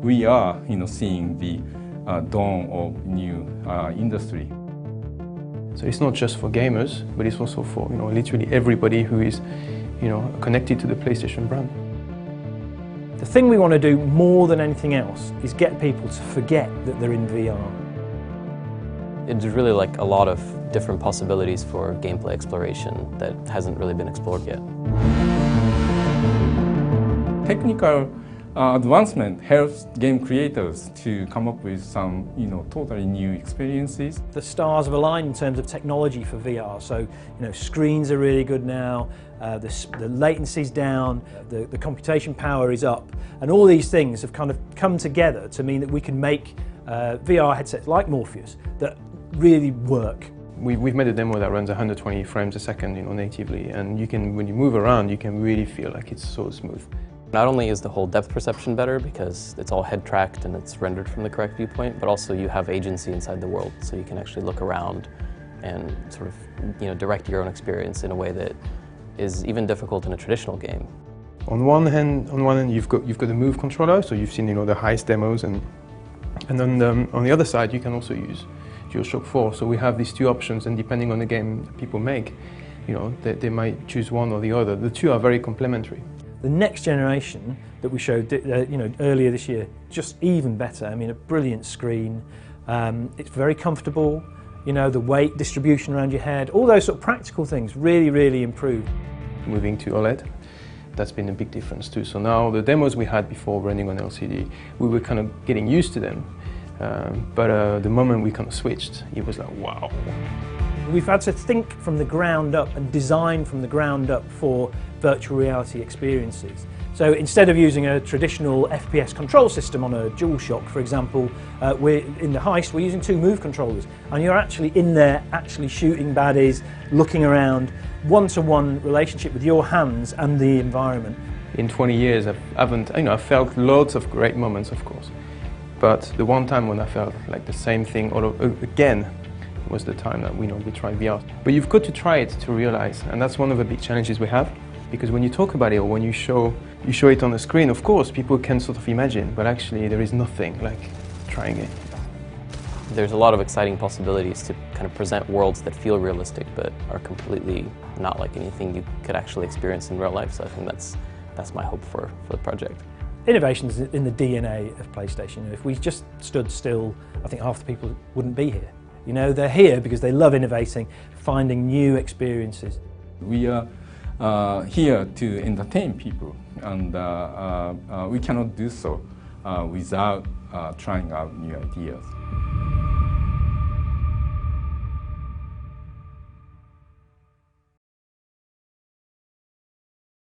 we are, seeing the dawn of new industry. So it's not just for gamers, but it's also for literally everybody who is connected to the PlayStation brand. The thing we want to do more than anything else is get people to forget that they're in VR. It's really like a lot of different possibilities for gameplay exploration that hasn't really been explored yet. Technical advancement helps game creators to come up with some, totally new experiences. The stars have aligned in terms of technology for VR. So, screens are really good now, the latency's down, the computation power is up, and all these things have kind of come together to mean that we can make VR headsets like Morpheus that really work. We've made a demo that runs 120 frames a second, natively, and when you move around, you can really feel like it's so smooth. Not only is the whole depth perception better because it's all head tracked and it's rendered from the correct viewpoint, but also you have agency inside the world, so you can actually look around and sort of direct your own experience in a way that is even difficult in a traditional game. On one hand, you've got the Move controller, so you've seen the highest demos, and then on the other side you can also use DualShock 4. So we have these two options, and depending on the game that people make, they might choose one or the other. The two are very complementary. The next generation that we showed earlier this year, just even better. I mean, a brilliant screen. It's very comfortable. The weight distribution around your head, all those sort of practical things really, really improved. Moving to OLED, that's been a big difference too. So now the demos we had before running on LCD, we were kind of getting used to them. But the moment we kind of switched, it was like, wow. We've had to think from the ground up and design from the ground up for virtual reality experiences. So instead of using a traditional FPS control system on a DualShock, for example, in the Heist, we're using two Move controllers, and you're actually in there, actually shooting baddies, looking around, one-to-one relationship with your hands and the environment. In 20 years, I've felt lots of great moments, of course, but the one time when I felt like the same thing again was the time that we tried VR. But you've got to try it to realize, and that's one of the big challenges we have, because when you talk about it or when you show it on the screen, of course people can sort of imagine, but actually there is nothing like trying it. There's a lot of exciting possibilities to kind of present worlds that feel realistic but are completely not like anything you could actually experience in real life, so I think that's my hope for the project. Innovation is in the DNA of PlayStation. If we just stood still, I think half the people wouldn't be here. They're here because they love innovating, finding new experiences. We are here to entertain people, and we cannot do so without trying out new ideas.